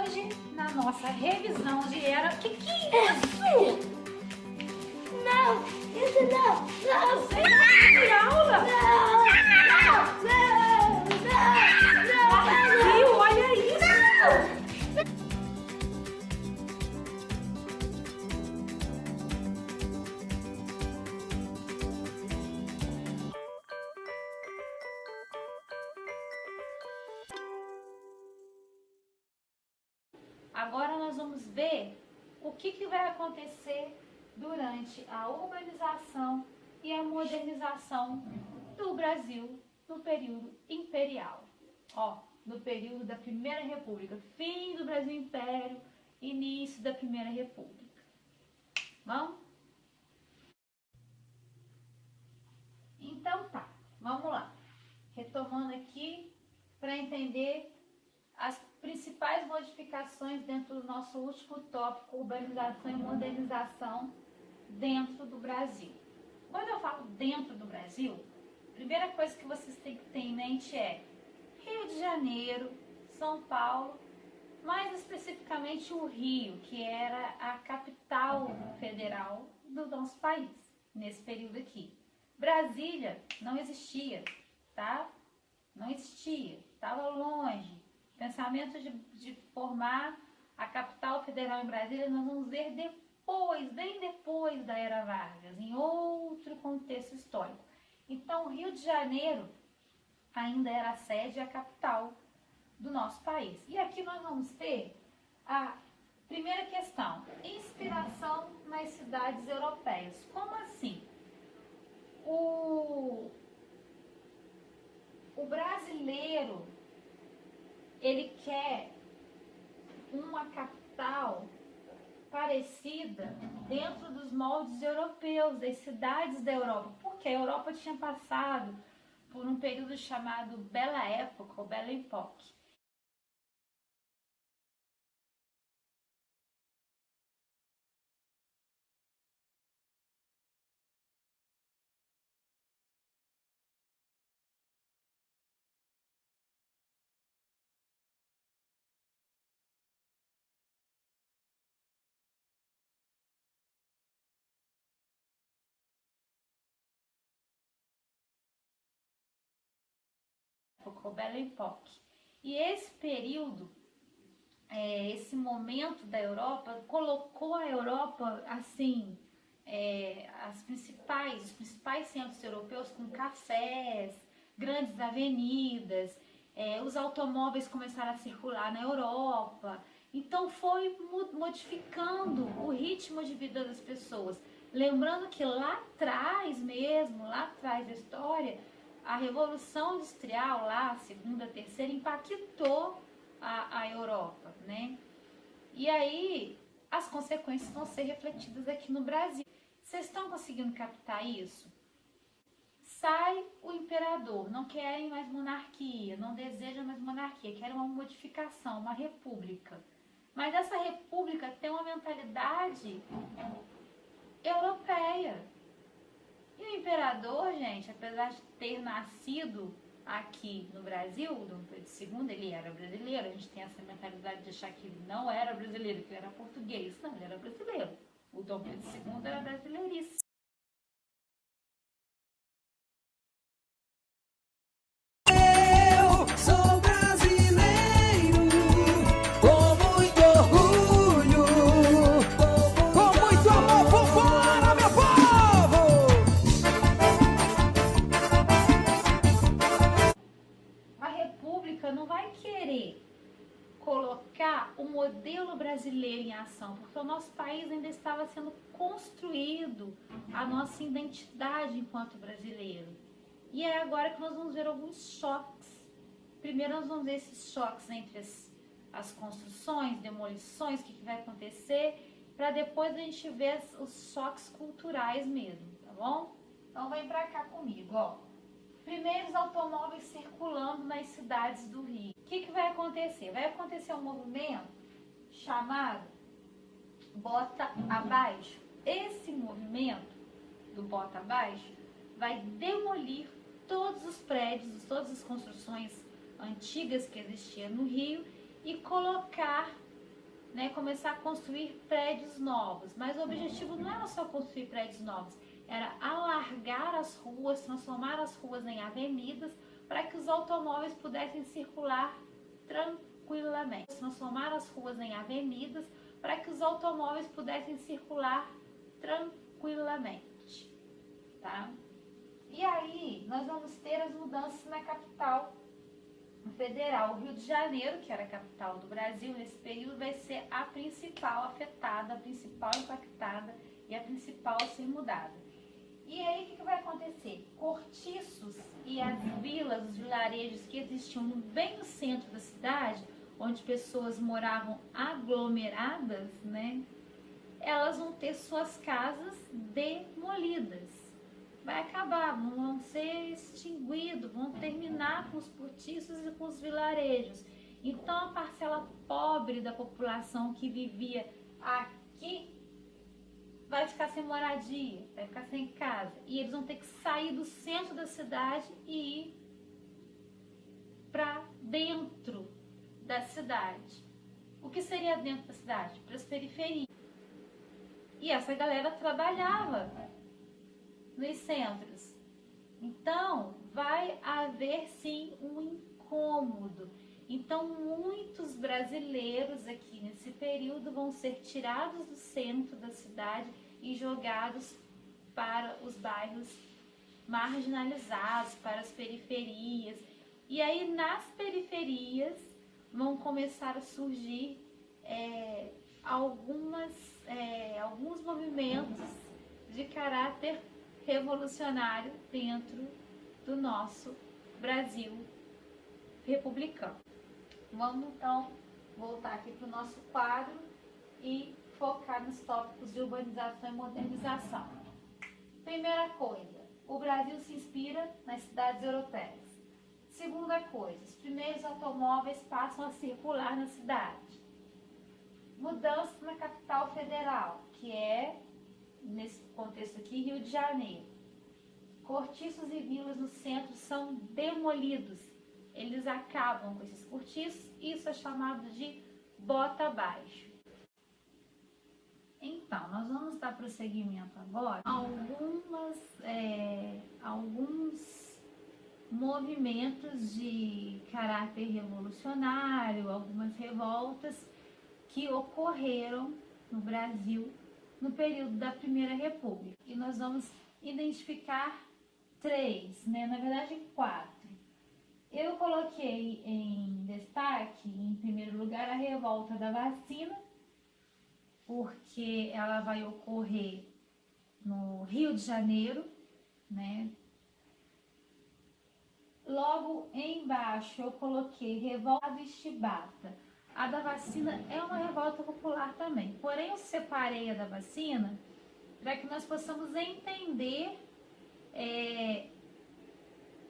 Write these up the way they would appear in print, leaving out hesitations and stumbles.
hoje, na nossa revisão de era... Que é isso? Não, isso não, não, Você não tem aula? Brasil, olha isso! Agora nós vamos ver o que vai acontecer durante a urbanização e a modernização do Brasil no período imperial. Ó, no período da Primeira República, fim do Brasil Império, início da Primeira República. Vamos? Então tá, vamos lá. Retomando aqui para entender as principais modificações dentro do nosso último tópico, urbanização e modernização dentro do Brasil. Quando eu falo dentro do Brasil, a primeira coisa que vocês têm que ter em mente é Rio de Janeiro, São Paulo, mais especificamente o Rio, que era a capital federal do nosso país, nesse período aqui. Brasília não existia, tá? Não existia, estava longe. Pensamento de formar a capital federal em Brasília nós vamos ver depois, bem depois da Era Vargas, em outro contexto histórico. Então, Rio de Janeiro ainda era a sede e a capital do nosso país. E aqui nós vamos ter a primeira questão, inspiração nas cidades europeias. Como assim? O brasileiro, ele quer uma capital parecida dentro dos moldes europeus, das cidades da Europa, porque a Europa tinha passado por um período chamado Bela Época, ou Belle Époque. O Belle Époque. E esse período, esse momento da Europa, colocou a Europa assim, os principais centros europeus com cafés, grandes avenidas, os automóveis começaram a circular na Europa. Então foi modificando o ritmo de vida das pessoas. Lembrando que lá atrás mesmo, lá atrás da história, a Revolução Industrial, lá, a segunda, a terceira, impactou a Europa, né? E aí, as consequências vão ser refletidas aqui no Brasil. Vocês estão conseguindo captar isso? Sai o imperador, não querem mais monarquia, não desejam mais monarquia, querem uma modificação, uma república. Mas essa república tem uma mentalidade europeia. E o imperador, gente, apesar de ter nascido aqui no Brasil, Dom Pedro II, ele era brasileiro. A gente tem essa mentalidade de achar que ele não era brasileiro, que ele era português. Não, ele era brasileiro. O Dom Pedro II era brasileiríssimo. Eu sou brasileiro, com muito orgulho, com muito amor. Vambora, meu povo! A república não vai querer colocar o modelo brasileiro em ação, porque o nosso país ainda estava sendo construído, a nossa identidade enquanto brasileiro. E é agora que nós vamos ver alguns choques. Primeiro nós vamos ver esses choques entre as construções, demolições, o que vai acontecer, para depois a gente ver os choques culturais mesmo, tá bom? Então vem pra cá comigo, ó. Primeiros automóveis circulando nas cidades do Rio. O que vai acontecer? Vai acontecer um movimento chamado Bota Abaixo. Esse movimento do Bota Abaixo vai demolir todos os prédios, todas as construções antigas que existiam no Rio e colocar né, começar a construir prédios novos. Mas o objetivo não era só construir prédios novos, era alargar as ruas, transformar as ruas em avenidas para que os automóveis pudessem circular tranquilamente. Transformar as ruas em avenidas para que os automóveis pudessem circular tranquilamente, tá? E aí nós vamos ter as mudanças na capital federal. O Rio de Janeiro, que era a capital do Brasil nesse período, vai ser a principal afetada, a principal impactada e a principal a ser mudada. E aí o que vai acontecer? Cortiços e as vilas, os vilarejos que existiam bem no centro da cidade, onde pessoas moravam aglomeradas, né? Elas vão ter suas casas demolidas. Vai acabar, vão ser extinguidos, vão terminar com os cortiços e com os vilarejos. Então a parcela pobre da população que vivia aqui vai ficar sem moradia, vai ficar sem casa. E eles vão ter que sair do centro da cidade e ir para dentro da cidade. O que seria dentro da cidade? Para as periferias. E essa galera trabalhava nos centros. Então, vai haver sim um incômodo. Então, muitos brasileiros aqui nesse período vão ser tirados do centro da cidade e jogados para os bairros marginalizados, para as periferias. E aí, nas periferias, vão começar a surgir alguns movimentos de caráter revolucionário dentro do nosso Brasil republicano. Vamos então voltar aqui para o nosso quadro e focar nos tópicos de urbanização e modernização. Primeira coisa, o Brasil se inspira nas cidades europeias. Segunda coisa, os primeiros automóveis passam a circular na cidade. Mudança na capital federal, que é, nesse contexto aqui, Rio de Janeiro. Cortiços e vilas no centro são demolidos. Eles acabam com esses cortiços, isso é chamado de bota abaixo. Então, nós vamos dar prosseguimento agora a alguns movimentos de caráter revolucionário, algumas revoltas que ocorreram no Brasil no período da Primeira República. E nós vamos identificar 3, né? Na verdade 4. Eu coloquei em destaque, em primeiro lugar, a revolta da vacina, porque ela vai ocorrer no Rio de Janeiro, né? Logo embaixo eu coloquei revolta do Chibata. A da vacina é uma revolta popular também, porém eu separei a da vacina para que nós possamos entender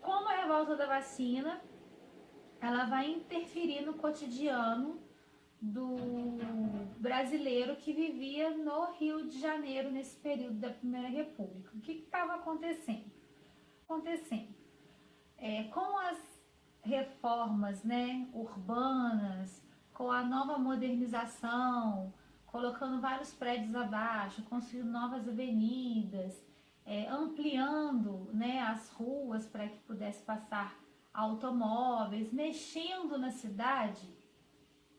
como a revolta da vacina ela vai interferir no cotidiano do brasileiro que vivia no Rio de Janeiro nesse período da Primeira República. O que estava acontecendo? Com as reformas, né, urbanas, com a nova modernização, colocando vários prédios abaixo, construindo novas avenidas, ampliando, né, as ruas para que pudesse passar automóveis, mexendo na cidade.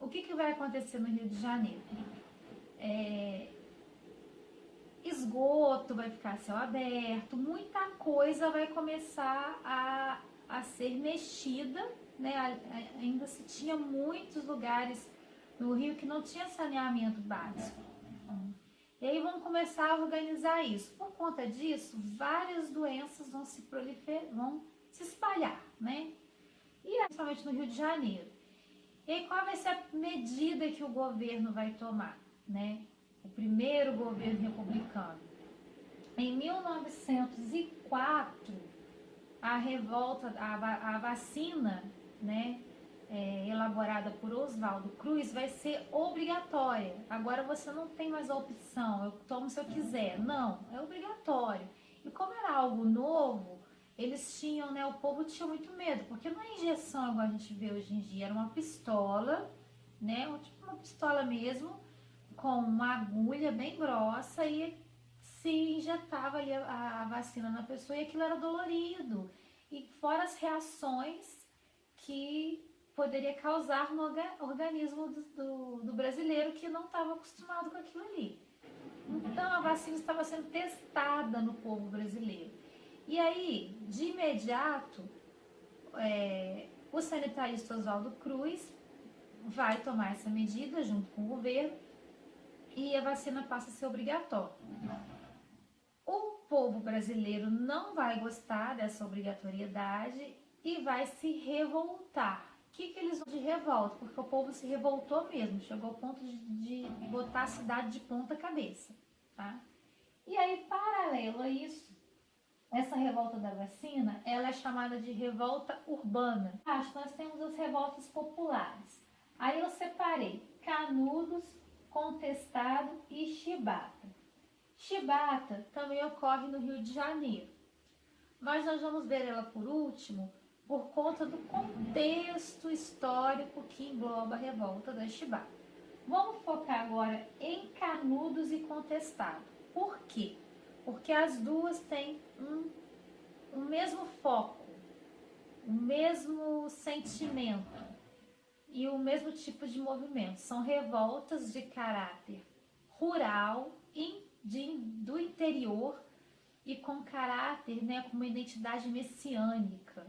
O que vai acontecer no Rio de Janeiro? Esgoto vai ficar a céu aberto, muita coisa vai começar a ser mexida, né? Ainda se tinha muitos lugares no Rio que não tinha saneamento básico. E aí vamos começar a organizar isso. Por conta disso, várias doenças vão se espalhar, né? E principalmente no Rio de Janeiro. E aí qual vai ser a medida que o governo vai tomar, né? O primeiro governo republicano. Em 1904, a vacina, né, elaborada por Oswaldo Cruz vai ser obrigatória. Agora você não tem mais a opção, eu tomo se eu quiser. Não, é obrigatório. E como era algo novo, eles tinham, né, o povo tinha muito medo, porque não é injeção igual a gente vê hoje em dia, era uma pistola, né? Tipo uma pistola mesmo, com uma agulha bem grossa e se injetava ali a vacina na pessoa e aquilo era dolorido. E fora as reações que poderia causar no organismo do brasileiro que não estava acostumado com aquilo ali. Então a vacina estava sendo testada no povo brasileiro. E aí, de imediato, o sanitarista Oswaldo Cruz vai tomar essa medida junto com o governo e a vacina passa a ser obrigatória. O povo brasileiro não vai gostar dessa obrigatoriedade e vai se revoltar. O que eles vão de revolta? Porque o povo se revoltou mesmo, chegou ao ponto de botar a cidade de ponta cabeça. Tá? E aí, paralelo a isso, essa revolta da vacina, ela é chamada de revolta urbana. Nós temos as revoltas populares. Aí eu separei Canudos, Contestado e Chibata. Chibata também ocorre no Rio de Janeiro, mas nós vamos ver ela por último por conta do contexto histórico que engloba a revolta da Chibata. Vamos focar agora em Canudos e Contestado. Por quê? Porque as duas têm um mesmo foco, o mesmo sentimento e o mesmo tipo de movimento. São revoltas de caráter rural do interior e com caráter, né, com uma identidade messiânica,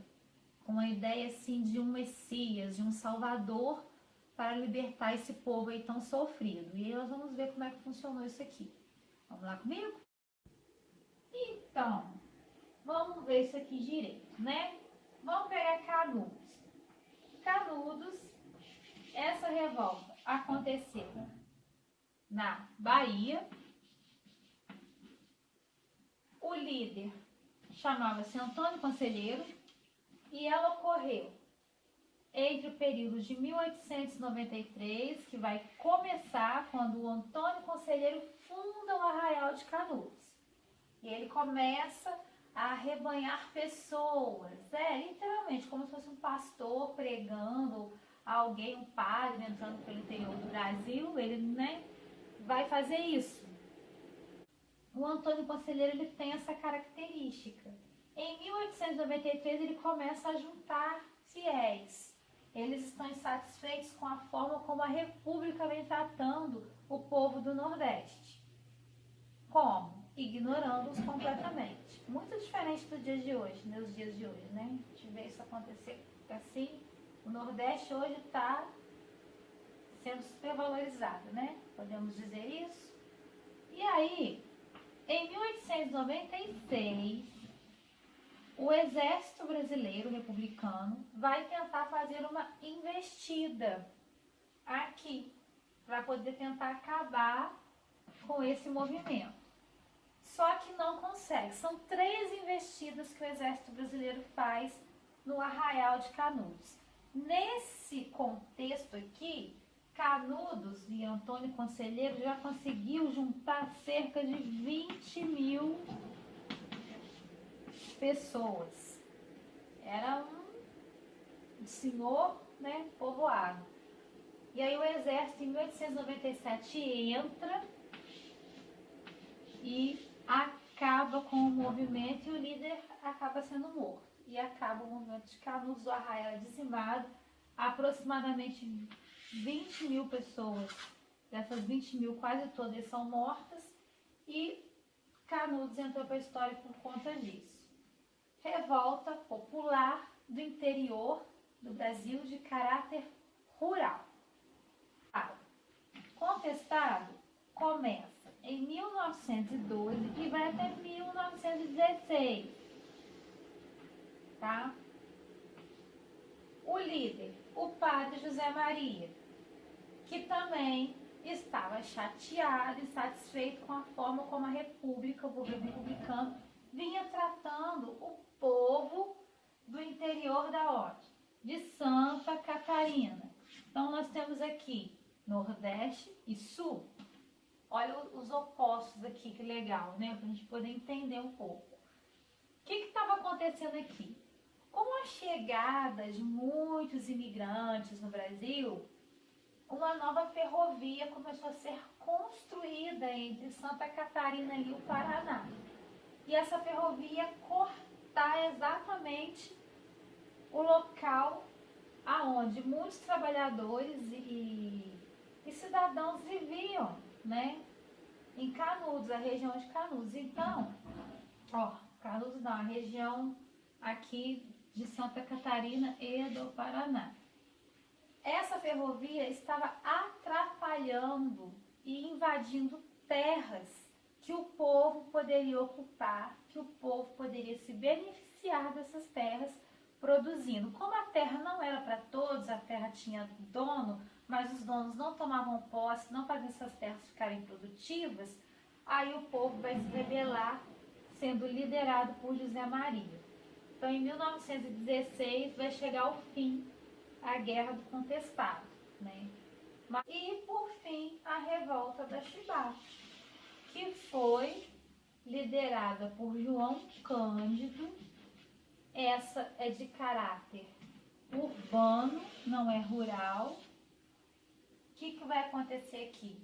com a ideia assim de um Messias, de um Salvador para libertar esse povo aí tão sofrido. E aí nós vamos ver como é que funcionou isso aqui. Vamos lá comigo? Então, vamos ver isso aqui direito, né? Vamos pegar Canudos. Canudos, essa revolta aconteceu na Bahia. O líder chamava-se Antônio Conselheiro e ela ocorreu entre o período de 1893, que vai começar quando o Antônio Conselheiro funda o Arraial de Canudos. E ele começa a arrebanhar pessoas, literalmente, como se fosse um pastor pregando, alguém, um padre entrando pelo interior do Brasil, ele, né, vai fazer isso. O Antônio Conselheiro, ele tem essa característica. Em 1893, ele começa a juntar fiéis. Eles estão insatisfeitos com a forma como a República vem tratando o povo do Nordeste. Como? Ignorando-os completamente. Muito diferente dos dias de hoje, nos dias de hoje, né? A gente vê isso acontecer assim. O Nordeste hoje está sendo supervalorizado, né? Podemos dizer isso. E aí, em 1896, o Exército Brasileiro Republicano vai tentar fazer uma investida aqui, para poder tentar acabar com esse movimento. Só que não consegue. São 3 investidas que o Exército Brasileiro faz no Arraial de Canudos. Nesse contexto aqui, Canudos e Antônio Conselheiro já conseguiu juntar cerca de 20 mil pessoas. Era um senhor, né, povoado. E aí o exército em 1897 entra e acaba com o movimento e o líder acaba sendo morto. E acaba o movimento de Canudos, o Arraial é dizimado, aproximadamente 20 mil pessoas, dessas 20 mil quase todas são mortas e Canudos entrou para a história por conta disso. Revolta popular do interior do Brasil de caráter rural. Contestado começa em 1912 e vai até 1916, tá? O líder, o padre José Maria, que também estava chateado e insatisfeito com a forma como a República, o governo republicano, vinha tratando o povo do interior da onde? De Santa Catarina. Então nós temos aqui Nordeste e Sul. Olha os opostos aqui, que legal, né? Para a gente poder entender um pouco. O que estava acontecendo aqui? Com a chegada de muitos imigrantes no Brasil, uma uma nova ferrovia começou a ser construída entre Santa Catarina e o Paraná. E essa ferrovia ia cortar exatamente o local aonde muitos trabalhadores e cidadãos viviam, né? Em Canudos, a região de Canudos. Então, Canudos não, a região aqui de Santa Catarina e do Paraná. Essa ferrovia estava atrapalhando e invadindo terras que o povo poderia ocupar, que o povo poderia se beneficiar dessas terras produzindo. Como a terra não era para todos, a terra tinha dono, mas os donos não tomavam posse, não faziam essas terras ficarem produtivas, aí o povo vai se rebelar, sendo liderado por José Maria. Então, em 1916, vai chegar ao fim a Guerra do Contestado, né? E, por fim, a Revolta da Chibata, que foi liderada por João Cândido. Essa é de caráter urbano, não é rural. O que vai acontecer aqui?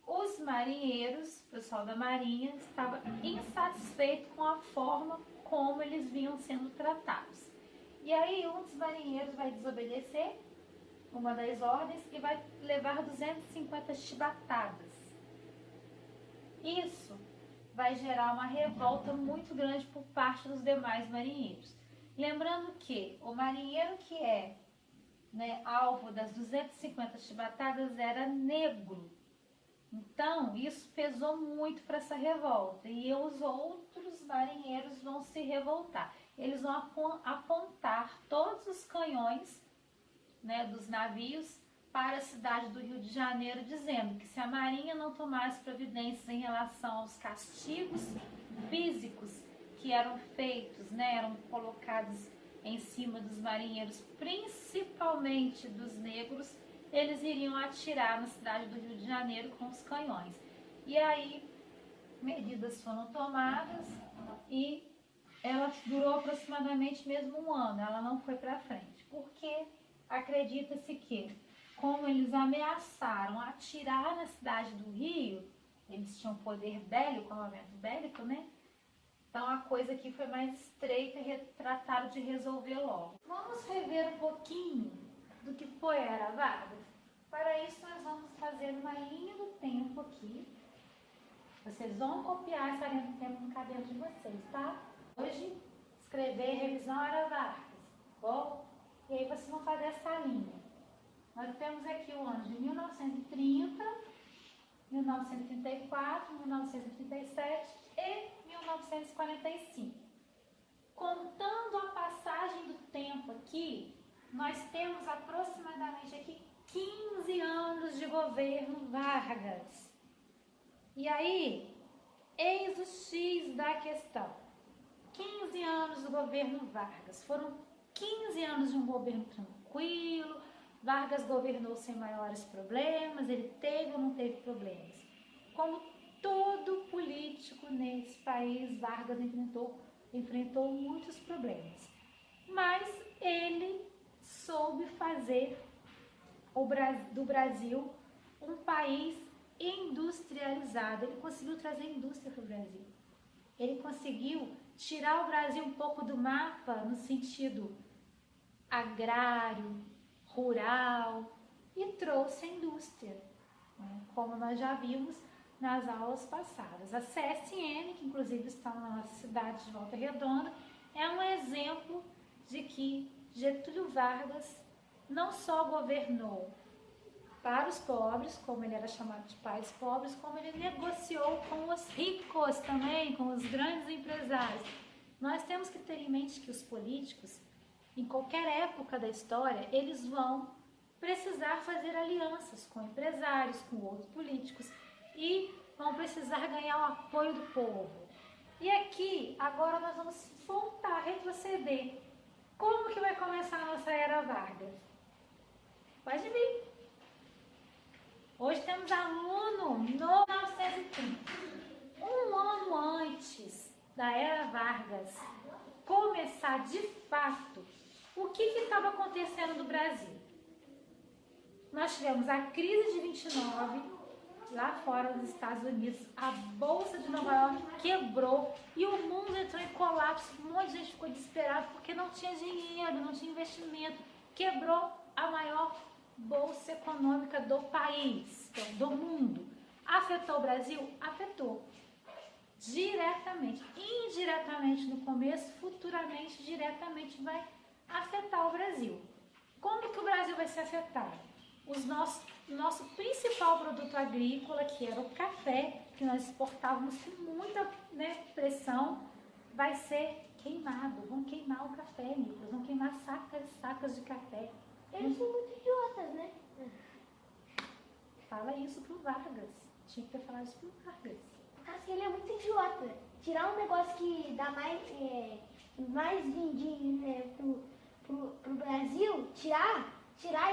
Os marinheiros, o pessoal da marinha, estava insatisfeito com a forma como eles vinham sendo tratados. E aí um dos marinheiros vai desobedecer uma das ordens e vai levar 250 chibatadas. Isso vai gerar uma revolta muito grande por parte dos demais marinheiros. Lembrando que o marinheiro que é, alvo das 250 chibatadas era negro. Então, isso pesou muito para essa revolta. E os outros marinheiros vão se revoltar. Eles vão apontar todos os canhões, dos navios para a cidade do Rio de Janeiro, dizendo que se a Marinha não tomasse providências em relação aos castigos físicos que eram feitos, eram colocados em cima dos marinheiros, principalmente dos negros, eles iriam atirar na cidade do Rio de Janeiro com os canhões. E aí, medidas foram tomadas e ela durou aproximadamente mesmo um ano, ela não foi para frente, porque acredita-se que, como eles ameaçaram atirar na cidade do Rio, eles tinham poder bélico, armamento bélico, Então a coisa aqui foi mais estreita e trataram de resolver logo. Vamos rever um pouquinho do que foi a Era Vargas? Para isso nós vamos fazer uma linha do tempo aqui. Vocês vão copiar essa linha do tempo no caderno de vocês, tá? Hoje, escrever revisão Era Vargas, bom? E aí vocês vão fazer essa linha. Nós temos aqui o ano de 1930, 1934, 1937 e 1945. Contando a passagem do tempo aqui, nós temos aproximadamente aqui 15 anos de governo Vargas. E aí, eis o X da questão. 15 anos do governo Vargas. Foram 15 anos de um governo tranquilo. Vargas governou sem maiores problemas. Ele teve ou não teve problemas? Como todo político nesse país, Vargas enfrentou muitos problemas. Mas ele soube fazer do Brasil um país industrializado. Ele conseguiu trazer indústria para o Brasil. Ele conseguiu tirar o Brasil um pouco do mapa no sentido agrário, rural, e trouxe a indústria, como nós já vimos nas aulas passadas. A CSN, que inclusive está na nossa cidade de Volta Redonda, é um exemplo de que Getúlio Vargas não só governou para os pobres, como ele era chamado de pais pobres, como ele negociou com os ricos também, com os grandes empresários. Nós temos que ter em mente que os políticos, em qualquer época da história, eles vão precisar fazer alianças com empresários, com outros políticos e vão precisar ganhar o apoio do povo. E aqui, agora nós vamos voltar, retroceder. Como que vai começar a nossa Era Vargas? Pode vir. Hoje temos aluno no 1930. Um ano antes da Era Vargas começar de fato, o que estava acontecendo no Brasil? nós tivemos a crise de 29, lá fora nos Estados Unidos, a Bolsa de Nova York quebrou e o mundo entrou em colapso, um monte de gente ficou desesperado porque não tinha dinheiro, não tinha investimento, quebrou a maior bolsa econômica do país, do mundo. Afetou o Brasil? Afetou. Diretamente, indiretamente no começo, futuramente, diretamente vai afetar o Brasil. Como que o Brasil vai ser afetado? Nosso principal produto agrícola, que era o café, que nós exportávamos com muita, né, pressão, vai ser queimado. Vão queimar o café, Nicolas, vão queimar sacas e sacas de café. Eles são muito idiotas, né? Fala isso pro Vargas. Tinha que ter falado isso pro Vargas. Assim, ele é muito idiota. Tirar um negócio que dá mais din-din pro Brasil, tirar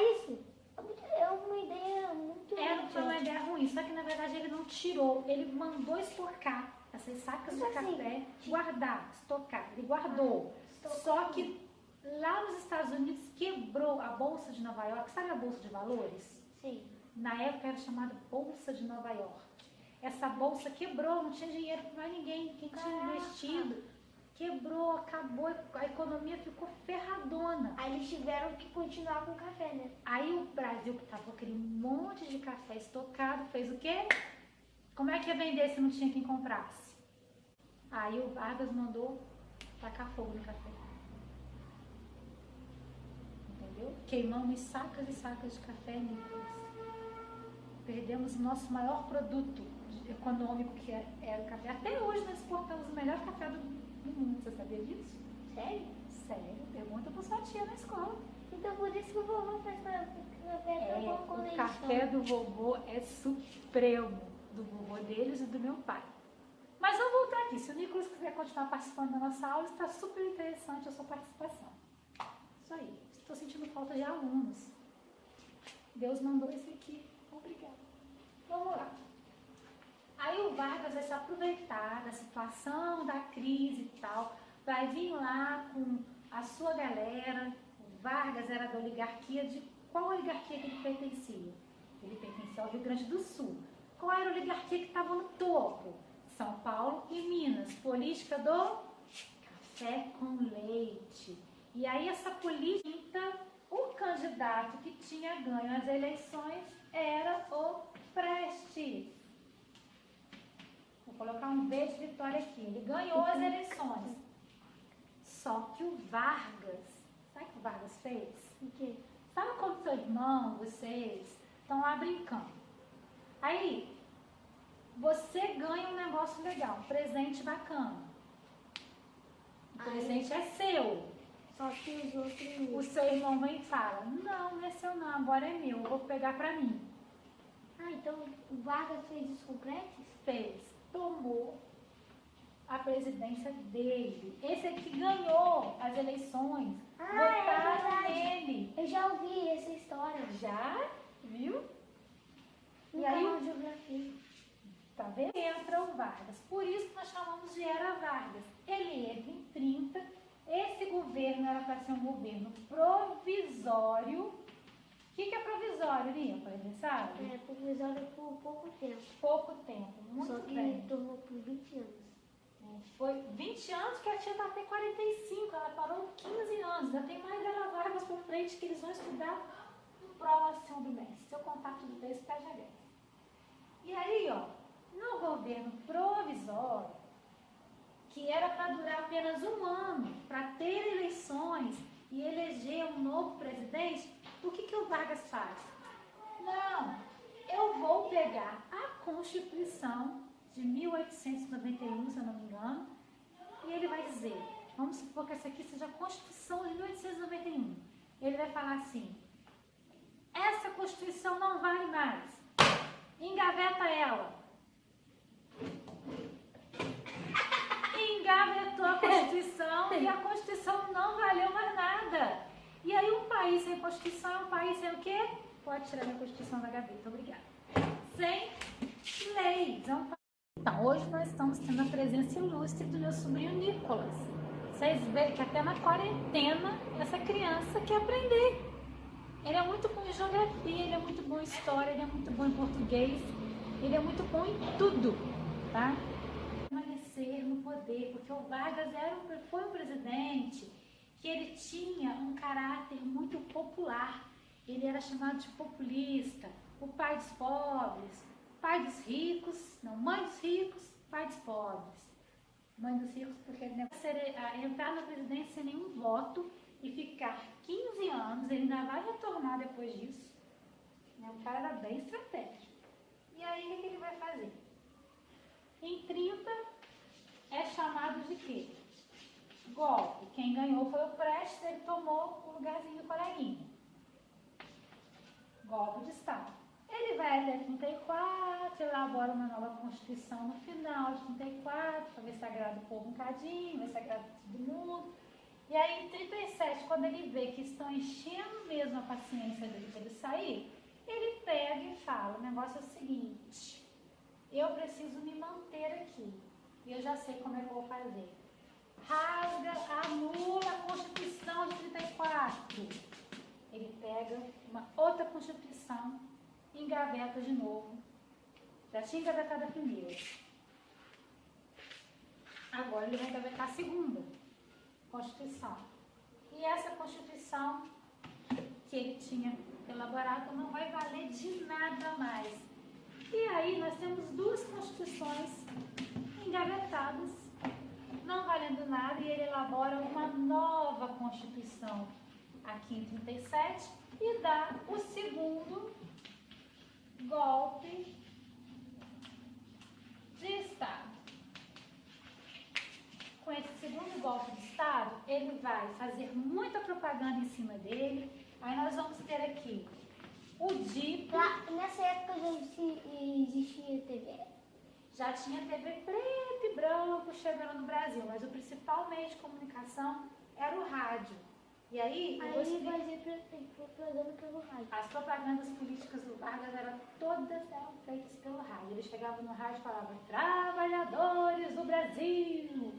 isso, é uma ideia muito Foi uma ideia ruim, só que na verdade ele não tirou, ele mandou estocar essas sacas de café, guardar, estocar, ele guardou. Só que lá nos Estados Unidos quebrou a Bolsa de Nova York, sabe a Bolsa de Valores? Sim. Na época era chamada Bolsa de Nova York. Essa bolsa quebrou, não tinha dinheiro para mais ninguém, quem tinha investido, quebrou, acabou, a economia ficou ferradona. Aí eles tiveram que continuar com o café, né? Aí o Brasil, que estava com aquele monte de café estocado, fez o quê? Como é que ia vender se não tinha quem comprasse? Aí o Vargas mandou tacar fogo no café. Entendeu? Queimamos sacas e sacas de café, Nicolas. Perdemos o nosso maior produto econômico, que era o café. Até hoje nós exportamos o melhor café do mundo. Você sabia disso? Sério? Sério. Pergunta pra sua tia na escola. Então por isso que o vovô faz café tão bom com leite. O café do vovô é supremo. Do vovô deles e do meu pai. Mas vamos voltar aqui. Se o Nicolas quiser continuar participando da nossa aula, está super interessante a sua participação. Isso aí. Estou sentindo falta de alunos. Deus mandou esse aqui. Obrigada. Vamos lá. Aí o Vargas vai se aproveitar da situação, da crise e tal, vai vir lá com a sua galera. O Vargas era da oligarquia de... Qual oligarquia que ele pertencia? Ele pertencia ao Rio Grande do Sul. Qual era a oligarquia que estava no topo? São Paulo e Minas. Política do café com leite. E aí essa política, o candidato que tinha ganho as eleições era o Prestes. Vou colocar um V de vitória aqui. Ele ganhou as eleições. Só que o Vargas, sabe o que o Vargas fez? O quê? Sabe quando seu irmão, vocês estão lá brincando? Aí, você ganha um negócio legal, um presente bacana. O presente é seu. Só que os outros... O seu irmão vem e fala, não é seu não, agora é meu, eu vou pegar pra mim. Ah, então o Vargas fez isso com o Prestes? Fez, tomou a presidência dele. Esse aqui ganhou as eleições, votaram nele. Eu já ouvi essa história. Já? Viu? E aí o geografia. Tá vendo? Entra o Vargas. Por isso que nós chamamos de Era Vargas. Ele entra em 30. Esse governo era para ser um governo provisório. O que é provisório, Nicolas? Você sabe? É, provisório por pouco tempo. Pouco tempo, muito Só que bem. tornou por 20 anos. Foi 20 anos que a tia tá até 45, ela parou 15 anos. Ainda tem mais Era Vargas por frente que eles vão estudar no próximo bimestre. Se eu contar tudo desse, tá já ganha. E aí, ó, no governo provisório, que era para durar apenas um ano, para ter eleições e eleger um novo presidente, o que o Vargas faz? Não, eu vou pegar a Constituição de 1891, se eu não me engano, e ele vai dizer, vamos supor que essa aqui seja a Constituição de 1891. Ele vai falar assim, essa Constituição não vale mais, engaveta ela. Engavetou a Constituição e a Constituição não valeu mais nada. E aí um país sem Constituição é um país sem o quê? Pode tirar minha Constituição da gaveta, obrigada. Sem leis. É um país... Então, hoje nós estamos tendo a presença ilustre do meu sobrinho Nicolas. Vocês veem que até na quarentena essa criança quer aprender. Ele é muito bom em geografia, ele é muito bom em história, ele é muito bom em português, ele é muito bom em tudo, tá? Permanecer no poder, porque o Vargas foi um presidente que ele tinha um caráter muito popular. Ele era chamado de populista, o pai dos pobres, pai dos ricos, não, mãe dos ricos, pai dos pobres. Mãe dos ricos, porque ele não vai entrar na presidência sem nenhum voto e ficar 15 anos, ele ainda vai retornar depois disso. O cara era bem estratégico. E aí, o que ele vai fazer? Em 30, é chamado de quê? Golpe. Quem ganhou foi o Prestes, ele tomou o lugarzinho do coleguinha. Golpe de Estado. Ele vai até 34, elabora uma nova Constituição no final de 34, para ver se agrada o povo um cadinho, ver se agrada todo mundo. E aí, em 37, quando ele vê que estão enchendo mesmo a paciência dele para ele sair, ele pega e fala, o negócio é o seguinte, eu preciso me manter aqui, e eu já sei como é que eu vou fazer. Rasga, anula a Constituição de 34. Ele pega uma outra Constituição, engaveta de novo. Já tinha engavetado a primeira. Agora ele vai engavetar a segunda Constituição. E essa Constituição que ele tinha elaborado não vai valer de nada mais. E aí nós temos duas Constituições engavetadas, não valendo nada, e ele elabora uma nova Constituição aqui em 37 e dá o segundo golpe de Estado. Com esse segundo golpe de Estado, ele vai fazer muita propaganda em cima dele. Aí nós vamos ter aqui o DIP. Lá, nessa época já existia TV? Já tinha TV preto e branco chegando no Brasil, mas o principal meio de comunicação era o rádio. E aí, Aí ele fazia propaganda pelo rádio. as propagandas políticas do Vargas eram todas feitas pelo rádio. Ele chegava no rádio e falava, trabalhadores do Brasil.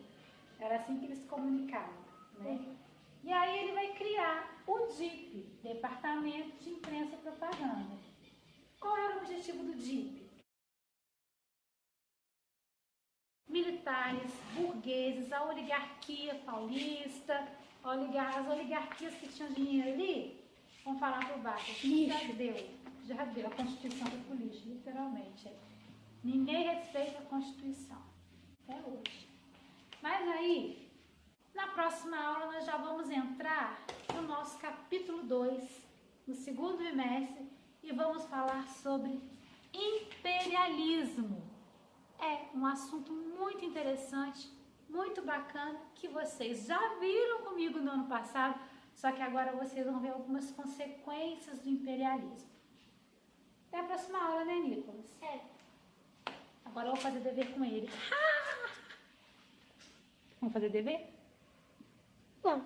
Era assim que eles se comunicavam, né? E aí ele vai criar o DIP, Departamento de Imprensa e Propaganda. Qual era o objetivo do DIP? Militares, burgueses, a oligarquia paulista, as oligarquias que tinham dinheiro ali, vão falar por baixo. Já deu, a Constituição foi pro lixo, literalmente. Ninguém respeita a Constituição, até hoje. Mas aí, na próxima aula, nós já vamos entrar no nosso capítulo 2, no segundo bimestre, e vamos falar sobre imperialismo. É um assunto muito interessante, muito bacana, que vocês já viram comigo no ano passado, só que agora vocês vão ver algumas consequências do imperialismo. Até a próxima aula, né, Nicolas? É. Agora eu vou fazer dever com ele. Vamos fazer dever? Bom.